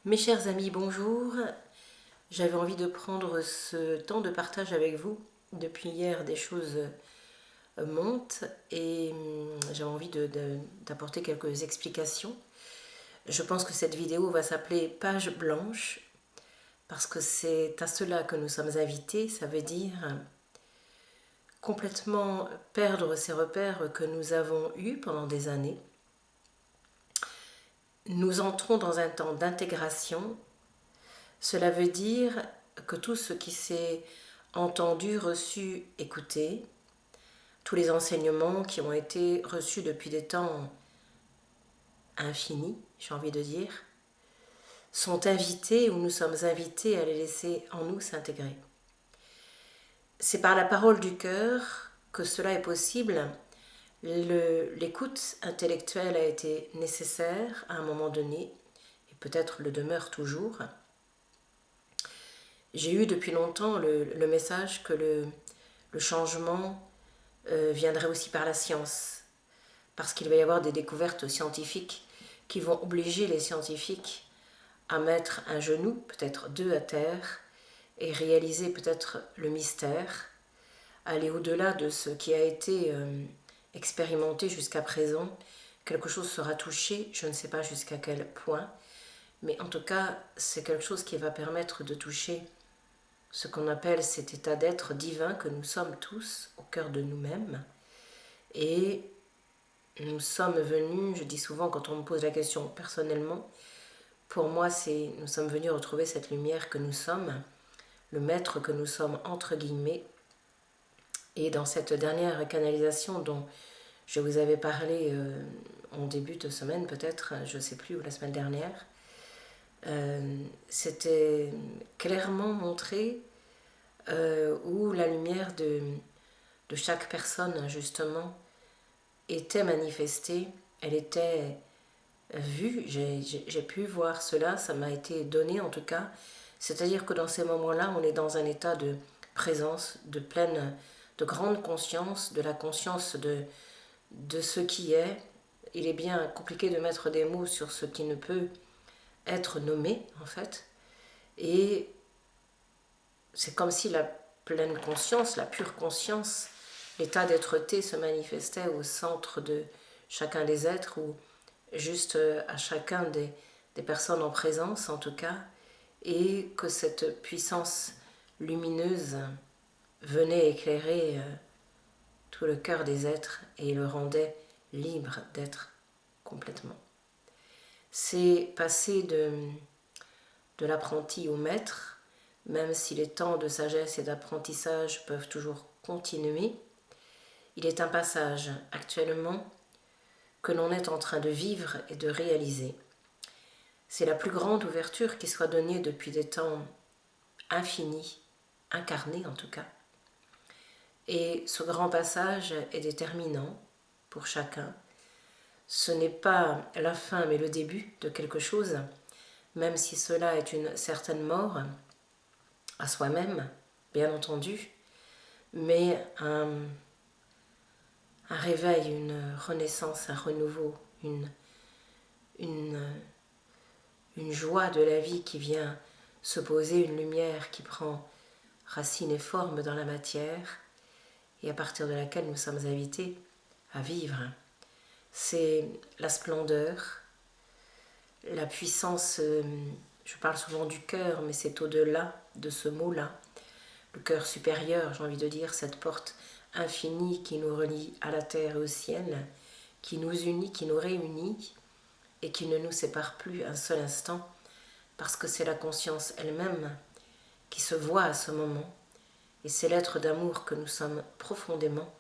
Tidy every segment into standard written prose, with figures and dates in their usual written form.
Mes chers amis, bonjour. J'avais envie de prendre ce temps de partage avec vous. Depuis hier, des choses montent et j'avais envie d'apporter quelques explications. Je pense que cette vidéo va s'appeler Page blanche parce que c'est à cela que nous sommes invités. Ça veut dire complètement perdre ces repères que nous avons eus pendant des années. Nous entrons dans un temps d'intégration. Cela veut dire que tout ce qui s'est entendu, reçu, écouté, tous les enseignements qui ont été reçus depuis des temps infinis, j'ai envie de dire, sont invités ou nous sommes invités à les laisser en nous s'intégrer. C'est par la parole du cœur que cela est possible. L'écoute intellectuelle a été nécessaire à un moment donné et peut-être le demeure toujours. J'ai eu depuis longtemps le message que le changement viendrait aussi par la science, parce qu'il va y avoir des découvertes scientifiques qui vont obliger les scientifiques à mettre un genou, peut-être deux à terre, et réaliser peut-être le mystère, aller au-delà de ce qui a été expérimenté jusqu'à présent. Quelque chose sera touché, je ne sais pas jusqu'à quel point, mais en tout cas, c'est quelque chose qui va permettre de toucher ce qu'on appelle cet état d'être divin que nous sommes tous au cœur de nous-mêmes. Et nous sommes venus, je dis souvent quand on me pose la question personnellement, pour moi c'est nous sommes venus retrouver cette lumière que nous sommes, le maître que nous sommes entre guillemets. Et dans cette dernière canalisation dont je vous avais parlé en début de semaine peut-être, je ne sais plus, ou la semaine dernière, c'était clairement montré où la lumière de chaque personne justement était manifestée, elle était vue, j'ai pu voir cela, ça m'a été donné en tout cas, c'est-à-dire que dans ces moments-là, on est dans un état de présence, de grande conscience, de la conscience de ce qui est. Il est bien compliqué de mettre des mots sur ce qui ne peut être nommé en fait, et c'est comme si la pleine conscience, la pure conscience, l'état d'être-té se manifestait au centre de chacun des êtres ou juste à chacun des personnes en présence en tout cas, et que cette puissance lumineuse venait éclairer tout le cœur des êtres et le rendait libre d'être complètement. C'est passer de l'apprenti au maître, même si les temps de sagesse et d'apprentissage peuvent toujours continuer. Il est un passage actuellement que l'on est en train de vivre et de réaliser. C'est la plus grande ouverture qui soit donnée depuis des temps infinis, incarnés en tout cas. Et ce grand passage est déterminant pour chacun. Ce n'est pas la fin mais le début de quelque chose, même si cela est une certaine mort à soi-même, bien entendu, mais un réveil, une renaissance, un renouveau, une joie de la vie qui vient se poser, une lumière qui prend racine et forme dans la matière et à partir de laquelle nous sommes invités à vivre. C'est la splendeur, la puissance, je parle souvent du cœur, mais c'est au-delà de ce mot-là, le cœur supérieur, j'ai envie de dire, cette porte infinie qui nous relie à la terre et au ciel, qui nous unit, qui nous réunit et qui ne nous sépare plus un seul instant, parce que c'est la conscience elle-même qui se voit à ce moment, et c'est l'être d'amour que nous sommes profondément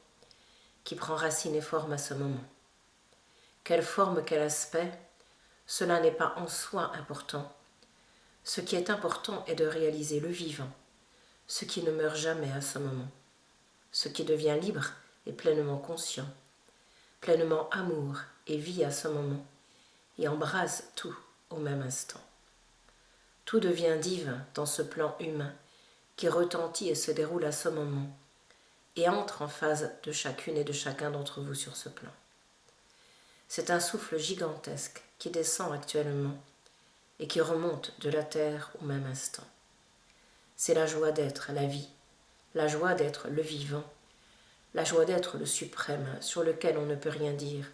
qui prend racine et forme à ce moment. Quelle forme, quel aspect, cela n'est pas en soi important. Ce qui est important est de réaliser le vivant, ce qui ne meurt jamais à ce moment, ce qui devient libre et pleinement conscient, pleinement amour et vie à ce moment, et embrase tout au même instant. Tout devient divin dans ce plan humain qui retentit et se déroule à ce moment, et entre en phase de chacune et de chacun d'entre vous sur ce plan. C'est un souffle gigantesque qui descend actuellement et qui remonte de la terre au même instant. C'est la joie d'être la vie, la joie d'être le vivant, la joie d'être le suprême sur lequel on ne peut rien dire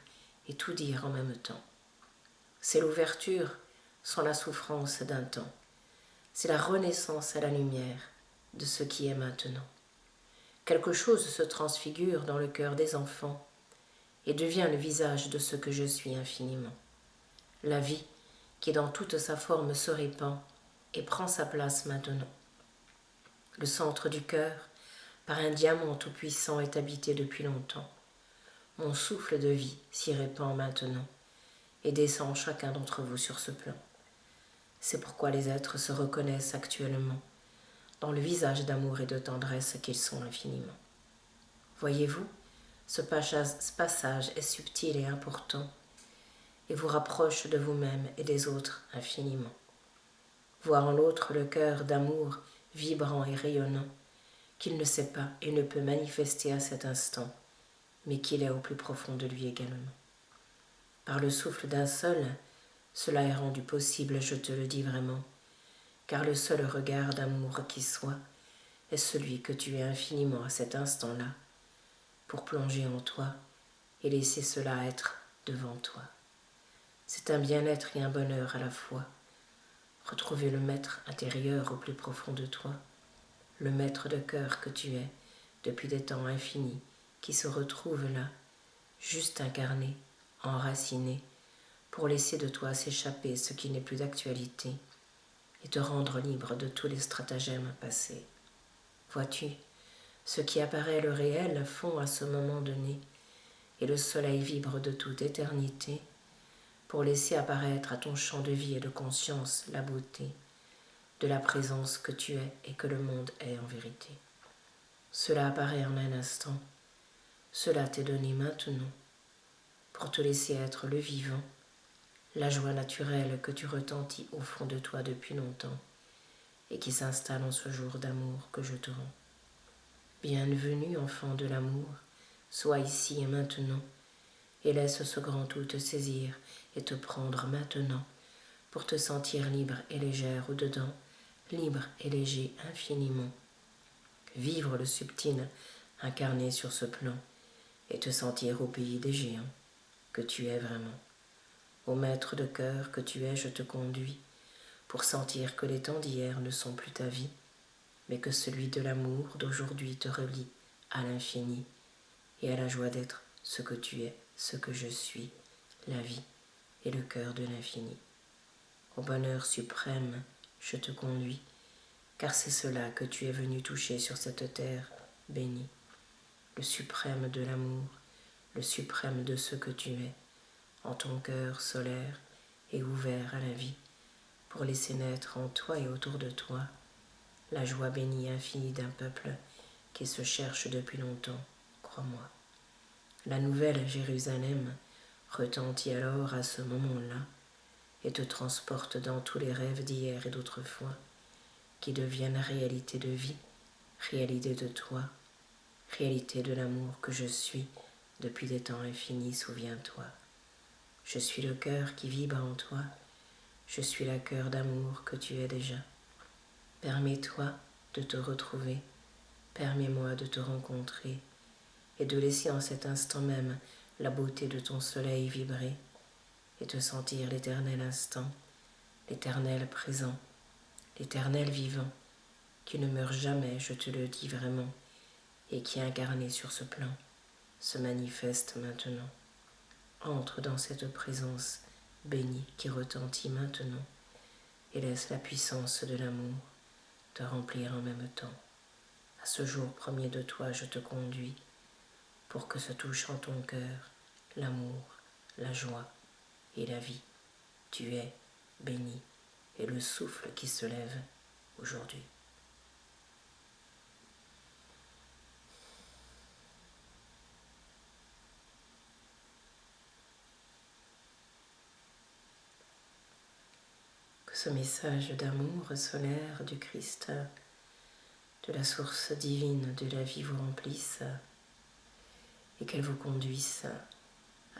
et tout dire en même temps. C'est l'ouverture sans la souffrance d'un temps. C'est la renaissance à la lumière de ce qui est maintenant. Quelque chose se transfigure dans le cœur des enfants et devient le visage de ce que je suis infiniment. La vie qui dans toute sa forme se répand et prend sa place maintenant. Le centre du cœur, par un diamant tout-puissant, est habité depuis longtemps. Mon souffle de vie s'y répand maintenant et descend chacun d'entre vous sur ce plan. C'est pourquoi les êtres se reconnaissent actuellement dans le visage d'amour et de tendresse qu'ils sont infiniment. Voyez-vous, ce passage est subtil et important et vous rapproche de vous-même et des autres infiniment. Voir en l'autre le cœur d'amour vibrant et rayonnant qu'il ne sait pas et ne peut manifester à cet instant, mais qu'il est au plus profond de lui également. Par le souffle d'un seul, cela est rendu possible, je te le dis vraiment, car le seul regard d'amour qui soit est celui que tu es infiniment à cet instant-là, pour plonger en toi et laisser cela être devant toi. C'est un bien-être et un bonheur à la fois. Retrouver le maître intérieur au plus profond de toi, le maître de cœur que tu es depuis des temps infinis, qui se retrouve là, juste incarné, enraciné, pour laisser de toi s'échapper ce qui n'est plus d'actualité et te rendre libre de tous les stratagèmes passés. Vois-tu, ce qui apparaît le réel fond à ce moment donné, et le soleil vibre de toute éternité pour laisser apparaître à ton champ de vie et de conscience la beauté de la présence que tu es et que le monde est en vérité. Cela apparaît en un instant, cela t'est donné maintenant pour te laisser être le vivant, la joie naturelle que tu retentis au fond de toi depuis longtemps et qui s'installe en ce jour d'amour que je te rends. Bienvenue, enfant de l'amour, sois ici et maintenant, et laisse ce grand tout te saisir et te prendre maintenant, pour te sentir libre et légère au-dedans, libre et léger infiniment. Vivre le subtil incarné sur ce plan, et te sentir au pays des géants, que tu es vraiment. Ô maître de cœur que tu es, je te conduis, pour sentir que les temps d'hier ne sont plus ta vie, mais que celui de l'amour d'aujourd'hui te relie à l'infini et à la joie d'être ce que tu es, ce que je suis, la vie et le cœur de l'infini. Au bonheur suprême, je te conduis, car c'est cela que tu es venu toucher sur cette terre bénie, le suprême de l'amour, le suprême de ce que tu es, en ton cœur solaire et ouvert à la vie, pour laisser naître en toi et autour de toi la joie bénie infinie d'un peuple qui se cherche depuis longtemps, crois-moi. La nouvelle Jérusalem retentit alors à ce moment-là et te transporte dans tous les rêves d'hier et d'autrefois, qui deviennent réalité de vie, réalité de toi, réalité de l'amour que je suis depuis des temps infinis, souviens-toi. Je suis le cœur qui vibre en toi, je suis la cœur d'amour que tu es déjà. Permets-toi de te retrouver, permets-moi de te rencontrer et de laisser en cet instant même la beauté de ton soleil vibrer et te sentir l'éternel instant, l'éternel présent, l'éternel vivant, qui ne meurt jamais, je te le dis vraiment, et qui incarné sur ce plan se manifeste maintenant. Entre dans cette présence bénie qui retentit maintenant et laisse la puissance de l'amour te remplir en même temps. À ce jour premier de toi, je te conduis pour que se touche en ton cœur l'amour, la joie et la vie. Tu es béni et le souffle qui se lève aujourd'hui. Que ce message d'amour solaire du Christ, de la source divine de la vie vous remplisse et qu'elle vous conduise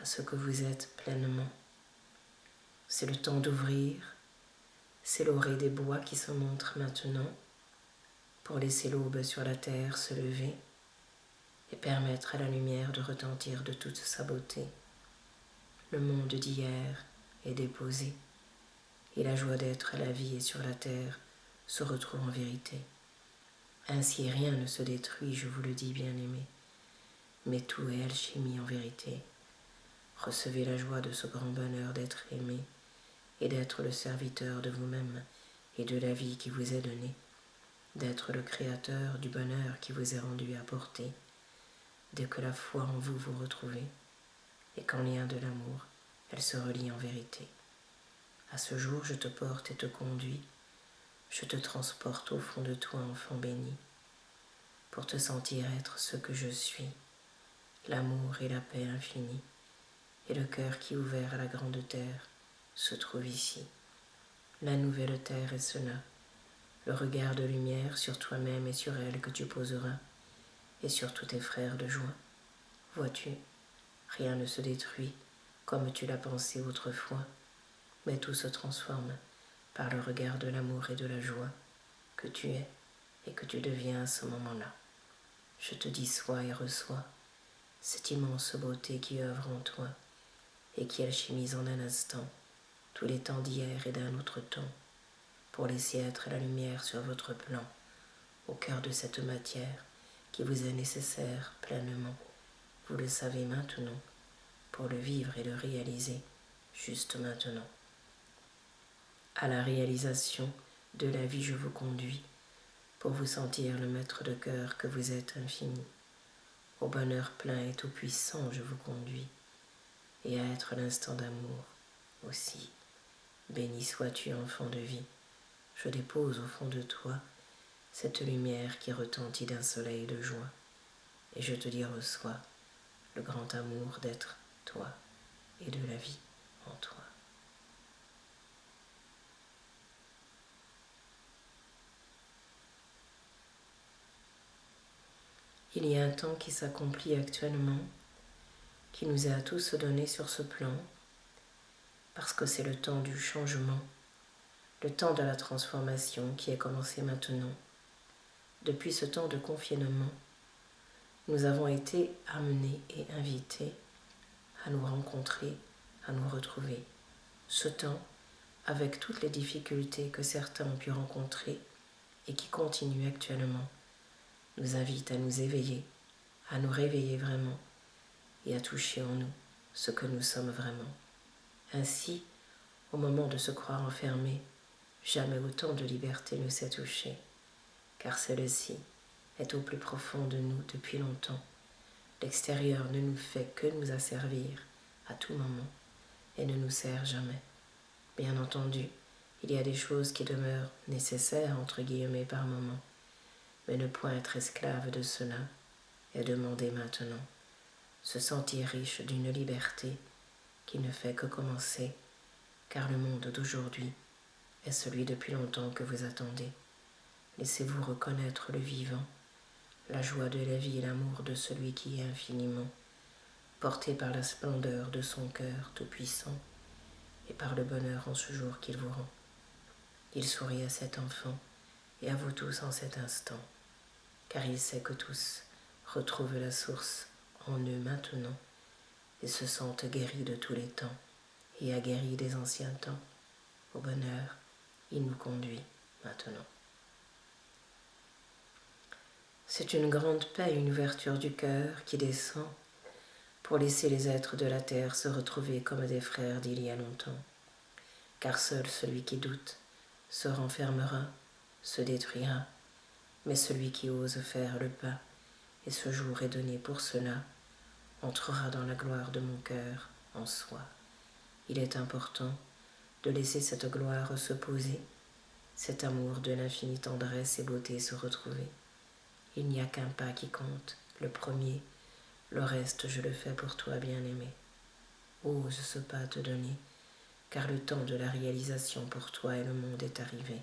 à ce que vous êtes pleinement. C'est le temps d'ouvrir, C'est l'orée des bois qui se montre maintenant pour laisser l'aube sur la terre se lever et permettre à la lumière de retentir de toute sa beauté. Le monde d'hier est déposé et la joie d'être à la vie et sur la terre se retrouve en vérité. Ainsi rien ne se détruit, je vous le dis bien-aimés, mais tout est alchimie en vérité. Recevez la joie de ce grand bonheur d'être aimé et d'être le serviteur de vous-même et de la vie qui vous est donnée, d'être le créateur du bonheur qui vous est rendu à portée, dès que la foi en vous vous retrouvez, et qu'en lien de l'amour, elle se relie en vérité. À ce jour, je te porte et te conduis, je te transporte au fond de toi, enfant béni, pour te sentir être ce que je suis, l'amour et la paix infinie, et le cœur qui, ouvert à la grande terre, se trouve ici. La nouvelle terre est cela, le regard de lumière sur toi-même et sur elle que tu poseras, et sur tous tes frères de joie. Vois-tu, rien ne se détruit comme tu l'as pensé autrefois, mais tout se transforme par le regard de l'amour et de la joie que tu es et que tu deviens à ce moment-là. Je te dis sois et reçois cette immense beauté qui œuvre en toi et qui alchimise en un instant tous les temps d'hier et d'un autre temps pour laisser être la lumière sur votre plan au cœur de cette matière qui vous est nécessaire pleinement. Vous le savez maintenant pour le vivre et le réaliser juste maintenant. À la réalisation de la vie, je vous conduis pour vous sentir le maître de cœur que vous êtes infini. Au bonheur plein et tout-puissant, je vous conduis, et à être l'instant d'amour aussi. Béni sois-tu, enfant de vie. Je dépose au fond de toi cette lumière qui retentit d'un soleil de joie, et je te dis reçois le grand amour d'être toi et de la vie en toi. Il y a un temps qui s'accomplit actuellement, qui nous est à tous donné sur ce plan, parce que c'est le temps du changement, le temps de la transformation qui est commencé maintenant. Depuis ce temps de confinement, nous avons été amenés et invités à nous rencontrer, à nous retrouver. Ce temps, avec toutes les difficultés que certains ont pu rencontrer et qui continuent actuellement, nous invite à nous éveiller, à nous réveiller vraiment et à toucher en nous ce que nous sommes vraiment. Ainsi, au moment de se croire enfermé, jamais autant de liberté ne s'est touchée, car celle-ci est au plus profond de nous depuis longtemps. L'extérieur ne nous fait que nous asservir à tout moment et ne nous sert jamais. Bien entendu, il y a des choses qui demeurent nécessaires entre guillemets par moment, mais ne point être esclave de cela et demander maintenant, se sentir riche d'une liberté qui ne fait que commencer, car le monde d'aujourd'hui est celui depuis longtemps que vous attendez. Laissez-vous reconnaître le vivant, la joie de la vie et l'amour de celui qui est infiniment, porté par la splendeur de son cœur tout-puissant et par le bonheur en ce jour qu'il vous rend. Il sourit à cet enfant et à vous tous en cet instant, car il sait que tous retrouvent la source en eux maintenant et se sentent guéris de tous les temps et aguerris des anciens temps. Au bonheur, il nous conduit maintenant. C'est une grande paix, une ouverture du cœur qui descend pour laisser les êtres de la terre se retrouver comme des frères d'il y a longtemps. Car seul celui qui doute se renfermera, se détruira, mais celui qui ose faire le pas, et ce jour est donné pour cela, entrera dans la gloire de mon cœur en soi. Il est important de laisser cette gloire se poser, cet amour de l'infinie tendresse et beauté se retrouver. Il n'y a qu'un pas qui compte, le premier, le reste je le fais pour toi bien-aimé. Ose ce pas te donner, car le temps de la réalisation pour toi et le monde est arrivé.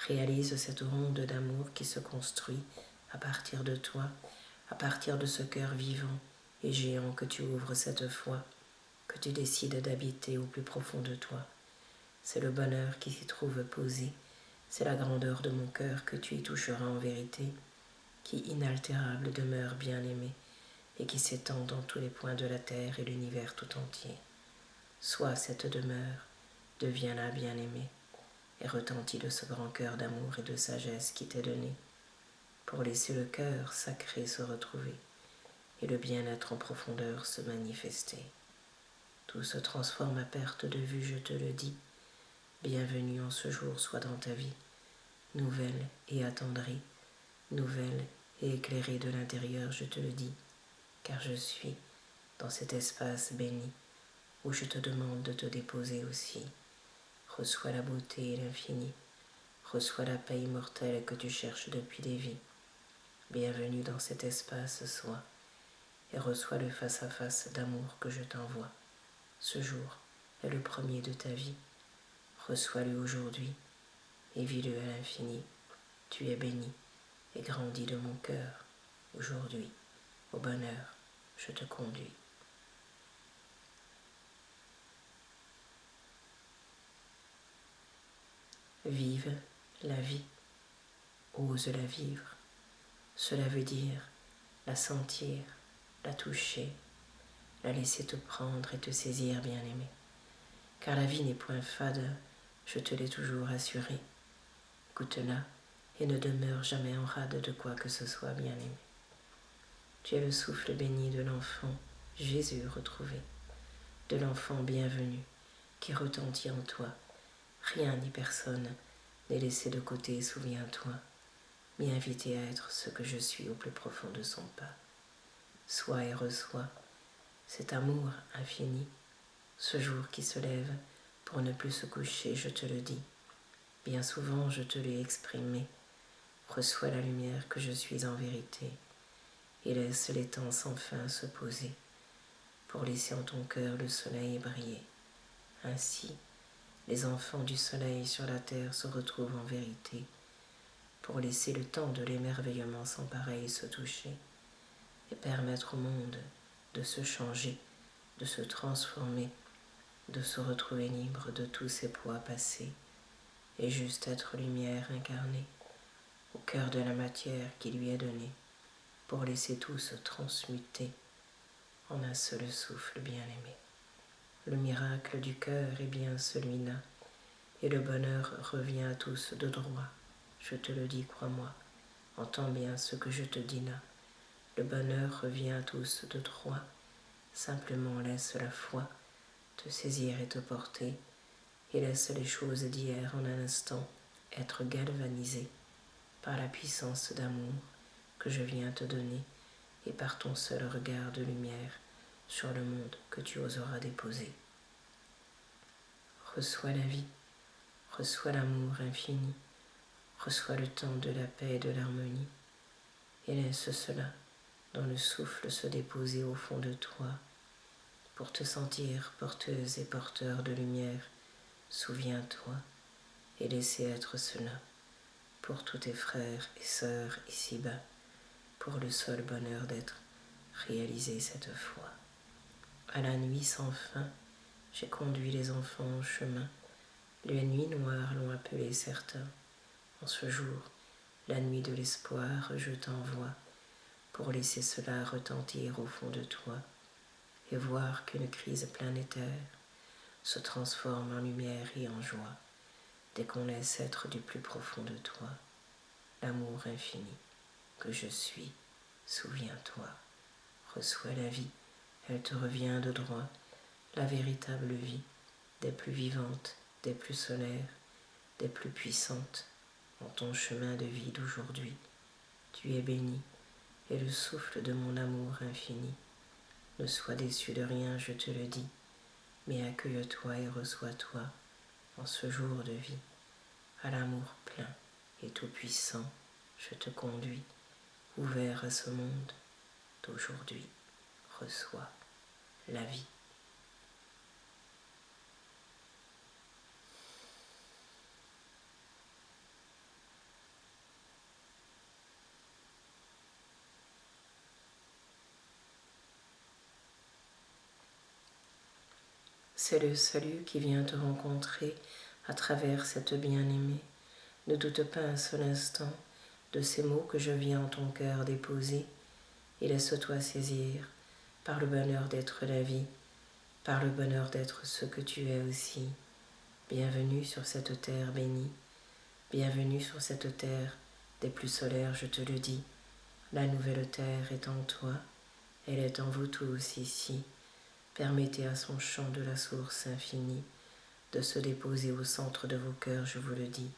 Réalise cette ronde d'amour qui se construit à partir de toi, à partir de ce cœur vivant et géant que tu ouvres cette fois, que tu décides d'habiter au plus profond de toi. c'est le bonheur qui s'y trouve posé, c'est la grandeur de mon cœur que tu y toucheras en vérité, qui inaltérable demeure bien-aimé, et qui s'étend dans tous les points de la terre et l'univers tout entier. Sois cette demeure, deviens-la bien-aimée, et retentis de ce grand cœur d'amour et de sagesse qui t'est donné, pour laisser le cœur sacré se retrouver, et le bien-être en profondeur se manifester. Tout se transforme à perte de vue, je te le dis. Bienvenue en ce jour soit dans ta vie, nouvelle et attendrie, nouvelle et éclairée de l'intérieur, je te le dis, car je suis dans cet espace béni où je te demande de te déposer aussi. Reçois la beauté et l'infini, reçois la paix immortelle que tu cherches depuis des vies. Bienvenue dans cet espace, sois, et reçois le face-à-face d'amour que je t'envoie. Ce jour est le premier de ta vie. Reçois-le aujourd'hui et vis-le à l'infini. Tu es béni et grandis de mon cœur. Aujourd'hui, au bonheur, je te conduis. Vive la vie, ose la vivre. Cela veut dire la sentir, la toucher, la laisser te prendre et te saisir, bien-aimé. Car la vie n'est point fade, je te l'ai toujours assuré. Goûte-la et ne demeure jamais en rade de quoi que ce soit, bien-aimé. Tu es le souffle béni de l'enfant Jésus retrouvé, de l'enfant bienvenu qui retentit en toi. Rien ni personne n'est laissé de côté, souviens-toi, m'y inviter à être ce que je suis au plus profond de son pas. Sois et reçois cet amour infini, ce jour qui se lève pour ne plus se coucher, je te le dis. Bien souvent je te l'ai exprimé. Reçois la lumière que je suis en vérité et laisse les temps sans fin se poser pour laisser en ton cœur le soleil briller. Ainsi, les enfants du soleil sur la terre se retrouvent en vérité pour laisser le temps de l'émerveillement sans pareil se toucher et permettre au monde de se changer, de se transformer, de se retrouver libre de tous ses poids passés et juste être lumière incarnée au cœur de la matière qui lui est donnée pour laisser tout se transmuter en un seul souffle bien-aimé. Le miracle du cœur est bien celui-là, et le bonheur revient à tous de droit. Je te le dis, crois-moi, entends bien ce que je te dis là. Le bonheur revient à tous de droit, simplement laisse la foi te saisir et te porter, et laisse les choses d'hier en un instant être galvanisées par la puissance d'amour que je viens te donner et par ton seul regard de lumière sur le monde que tu oseras déposer. Reçois la vie, reçois l'amour infini, reçois le temps de la paix et de l'harmonie, et laisse cela dans le souffle se déposer au fond de toi pour te sentir porteuse et porteur de lumière. Souviens-toi et laissez être cela pour tous tes frères et sœurs ici-bas, pour le seul bonheur d'être réalisé cette fois. À la nuit sans fin, j'ai conduit les enfants en chemin. Les nuits noires l'ont appelé certains. En ce jour, la nuit de l'espoir, je t'envoie pour laisser cela retentir au fond de toi et voir qu'une crise planétaire se transforme en lumière et en joie dès qu'on laisse être du plus profond de toi l'amour infini que je suis. Souviens-toi, reçois la vie, elle te revient de droit, la véritable vie, des plus vivantes, des plus solaires, des plus puissantes, en ton chemin de vie d'aujourd'hui. Tu es béni, et le souffle de mon amour infini. Ne sois déçu de rien, je te le dis, mais accueille-toi et reçois-toi en ce jour de vie. À l'amour plein et tout-puissant, je te conduis, ouvert à ce monde d'aujourd'hui. Reçois la vie. C'est le salut qui vient te rencontrer à travers cette bien-aimée. Ne doute pas un seul instant de ces mots que je viens en ton cœur déposer et laisse-toi saisir par le bonheur d'être la vie, par le bonheur d'être ce que tu es aussi. Bienvenue sur cette terre bénie, bienvenue sur cette terre des plus solaires, je te le dis. La nouvelle terre est en toi, elle est en vous tous ici. Permettez à son chant de la source infinie de se déposer au centre de vos cœurs, je vous le dis.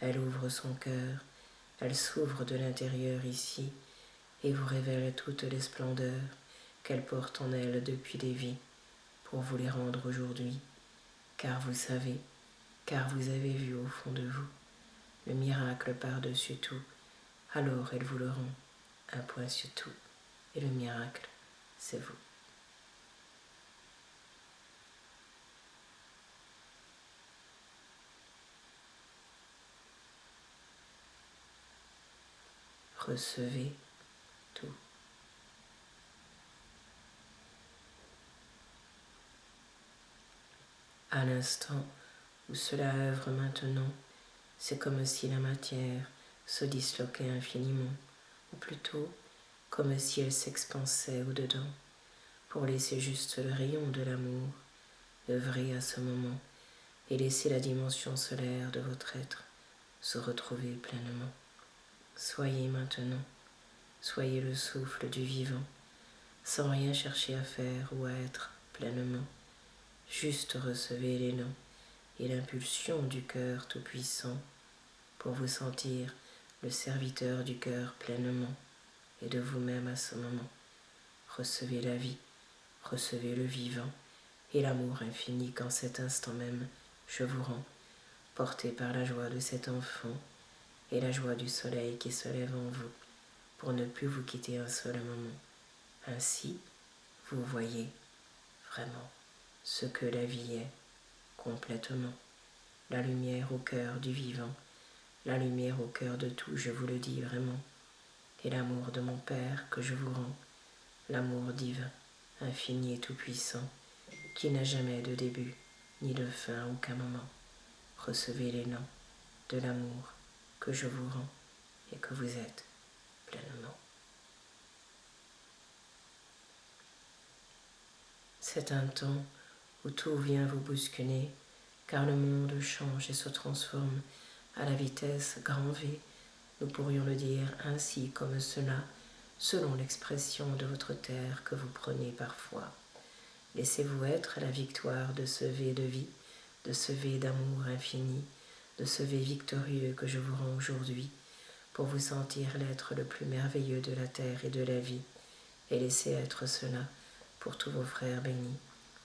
Elle ouvre son cœur, elle s'ouvre de l'intérieur ici et vous révèle toutes les splendeurs qu'elle porte en elle depuis des vies pour vous les rendre aujourd'hui. Car vous savez, car vous avez vu au fond de vous le miracle par-dessus tout, alors elle vous le rend, un point sur tout, et le miracle, c'est vous. Recevez tout. À l'instant où cela œuvre maintenant, c'est comme si la matière se disloquait infiniment, ou plutôt comme si elle s'expansait au-dedans, pour laisser juste le rayon de l'amour œuvrer à ce moment et laisser la dimension solaire de votre être se retrouver pleinement. Soyez maintenant, soyez le souffle du vivant, sans rien chercher à faire ou à être pleinement. Juste recevez l'élan et l'impulsion du cœur tout-puissant pour vous sentir le serviteur du cœur pleinement et de vous-même à ce moment. Recevez la vie, recevez le vivant et l'amour infini qu'en cet instant même je vous rends, porté par la joie de cet enfant et la joie du soleil qui se lève en vous pour ne plus vous quitter un seul moment. Ainsi, vous voyez vraiment ce que la vie est complètement. La lumière au cœur du vivant, la lumière au cœur de tout, je vous le dis vraiment, et l'amour de mon Père que je vous rends, l'amour divin, infini et tout-puissant, qui n'a jamais de début ni de fin à aucun moment. Recevez l'élan de l'amour que je vous rends et que vous êtes pleinement. C'est un temps où tout vient vous bousculer, car le monde change et se transforme à la vitesse grand V, nous pourrions le dire ainsi comme cela, selon l'expression de votre terre que vous prenez parfois. Laissez-vous être la victoire de ce V de vie, de ce V d'amour infini, de ce V victorieux que je vous rends aujourd'hui, pour vous sentir l'être le plus merveilleux de la terre et de la vie, et laissez être cela pour tous vos frères bénis.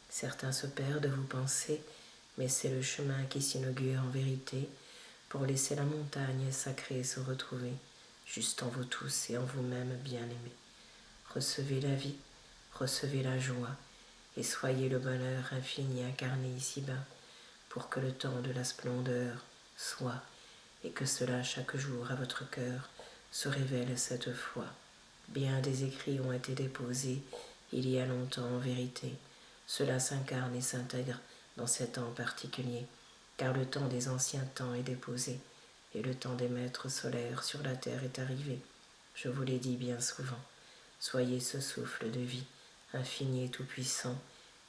Certains se perdent, vous pensez, mais c'est le chemin qui s'inaugure en vérité pour laisser la montagne sacrée se retrouver, juste en vous tous et en vous-même bien-aimés. Recevez la vie, recevez la joie, et soyez le bonheur infini incarné ici-bas, pour que le temps de la splendeur soit, et que cela chaque jour à votre cœur se révèle cette fois. Bien des écrits ont été déposés il y a longtemps en vérité. Cela s'incarne et s'intègre dans ces temps particuliers, car le temps des anciens temps est déposé, et le temps des maîtres solaires sur la terre est arrivé. Je vous l'ai dit bien souvent, soyez ce souffle de vie, infini et tout-puissant,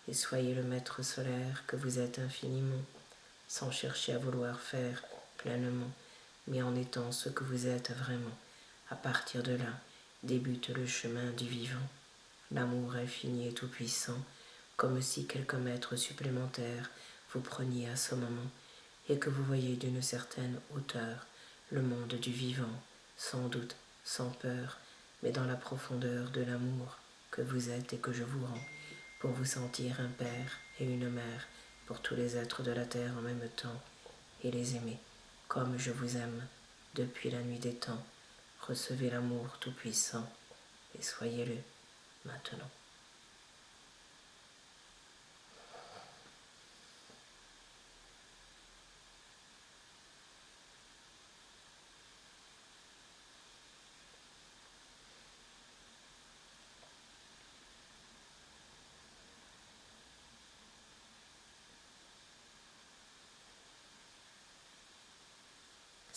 et soyez le maître solaire que vous êtes infiniment, sans chercher à vouloir faire pleinement, mais en étant ce que vous êtes vraiment. À partir de là, débute le chemin du vivant, l'amour infini et tout-puissant, comme si quelques mètres supplémentaires vous preniez à ce moment, et que vous voyez d'une certaine hauteur le monde du vivant, sans doute, sans peur, mais dans la profondeur de l'amour que vous êtes et que je vous rends, pour vous sentir un père et une mère pour tous les êtres de la terre en même temps, et les aimer comme je vous aime depuis la nuit des temps. Recevez l'amour tout-puissant et soyez-le maintenant.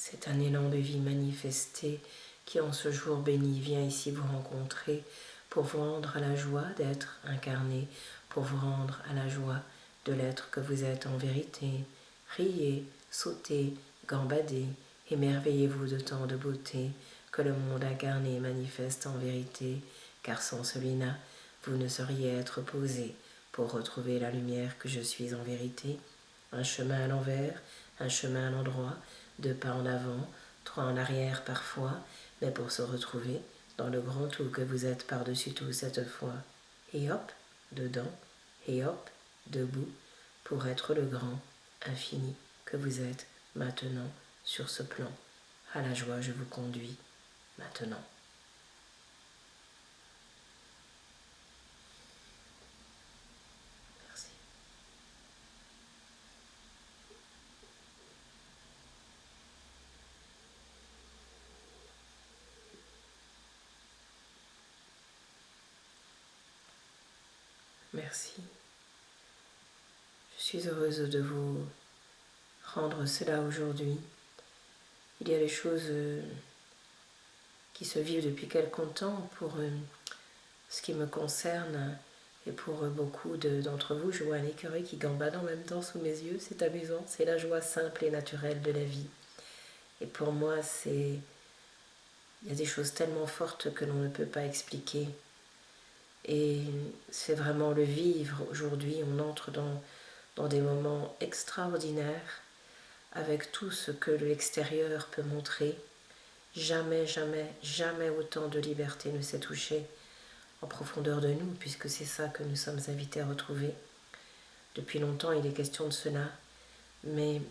C'est un élan de vie manifesté qui en ce jour béni vient ici vous rencontrer pour vous rendre à la joie d'être incarné, pour vous rendre à la joie de l'être que vous êtes en vérité. Riez, sautez, gambadez, émerveillez-vous de tant de beauté que le monde incarné manifeste en vérité, car sans celui-là, vous ne sauriez être posé pour retrouver la lumière que je suis en vérité. Un chemin à l'envers, un chemin à l'endroit, 2 pas en avant, 3 en arrière parfois, mais pour se retrouver dans le grand tout que vous êtes par-dessus tout cette fois. Et hop, dedans, et hop, debout, pour être le grand, infini que vous êtes maintenant sur ce plan. À la joie je vous conduis maintenant. Merci. Merci. Je suis heureuse de vous rendre cela aujourd'hui. Il y a des choses qui se vivent depuis quelque temps pour ce qui me concerne et pour beaucoup d'entre vous. Je vois un écureuil qui gambade en même temps sous mes yeux, c'est amusant, c'est la joie simple et naturelle de la vie. Et pour moi, il y a des choses tellement fortes que l'on ne peut pas expliquer. Et c'est vraiment le vivre aujourd'hui. On entre dans des moments extraordinaires avec tout ce que l'extérieur peut montrer. Jamais, jamais, jamais autant de liberté ne s'est touchée en profondeur de nous, puisque c'est ça que nous sommes invités à retrouver. Depuis longtemps, il est question de cela, mais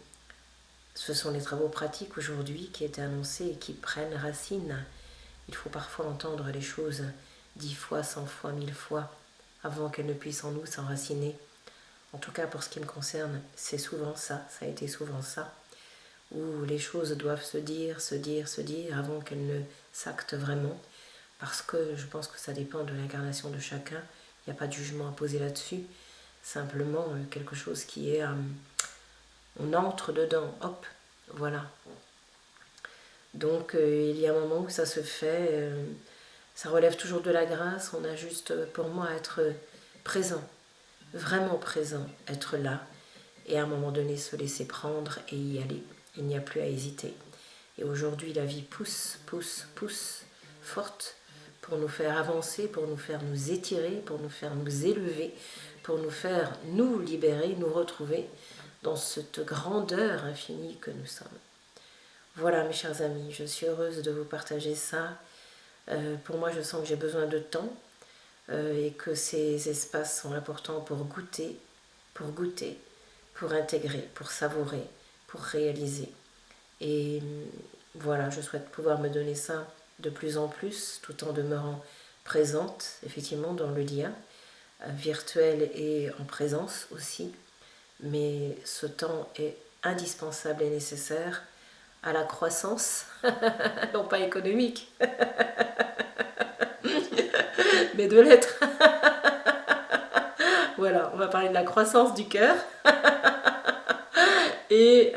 ce sont les travaux pratiques aujourd'hui qui étaient annoncés et qui prennent racine. Il faut parfois entendre les choses 10 fois, 100 fois, 1000 fois, avant qu'elles ne puissent en nous s'enraciner. En tout cas, pour ce qui me concerne, c'est souvent ça, ça a été souvent ça, où les choses doivent se dire, avant qu'elles ne s'actent vraiment, parce que je pense que ça dépend de l'incarnation de chacun, il n'y a pas de jugement à poser là-dessus, simplement quelque chose qui est... on entre dedans, hop, voilà. Donc il y a un moment où ça se fait, ça relève toujours de la grâce, on a juste pour moi à être présent, vraiment présent, être là, et à un moment donné se laisser prendre et y aller. Il n'y a plus à hésiter. Et aujourd'hui, la vie pousse, pousse, pousse, forte, pour nous faire avancer, pour nous faire nous étirer, pour nous faire nous élever, pour nous faire nous libérer, nous retrouver dans cette grandeur infinie que nous sommes. Voilà mes chers amis, je suis heureuse de vous partager ça. Pour moi, je sens que j'ai besoin de temps et que ces espaces sont importants pour goûter, pour intégrer, pour savourer, pour réaliser. Et voilà, je souhaite pouvoir me donner ça de plus en plus, tout en demeurant présente, effectivement, dans le lien, virtuel et en présence aussi. Mais ce temps est indispensable et nécessaire à la croissance, non pas économique, mais de l'être. Voilà, on va parler de la croissance du cœur et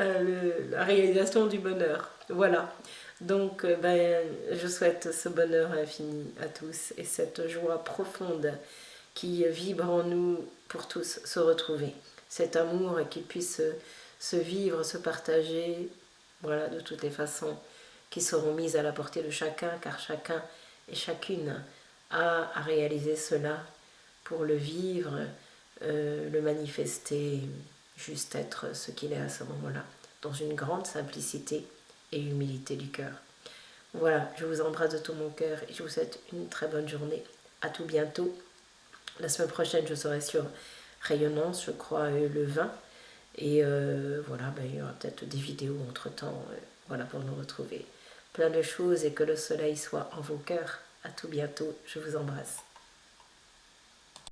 la réalisation du bonheur. Voilà. Donc, je souhaite ce bonheur infini à tous et cette joie profonde qui vibre en nous pour tous se retrouver. Cet amour qui puisse se vivre, se partager, voilà, de toutes les façons qui seront mises à la portée de chacun, car chacun et chacune a à réaliser cela pour le vivre, le manifester, juste être ce qu'il est à ce moment-là, dans une grande simplicité et humilité du cœur. Voilà, je vous embrasse de tout mon cœur et je vous souhaite une très bonne journée. À tout bientôt. La semaine prochaine, je serai sur Rayonnance, je crois, le 20. Et voilà, il y aura peut-être des vidéos entre-temps, voilà, pour nous retrouver. Plein de choses et que le soleil soit en vos cœurs. À tout bientôt, je vous embrasse.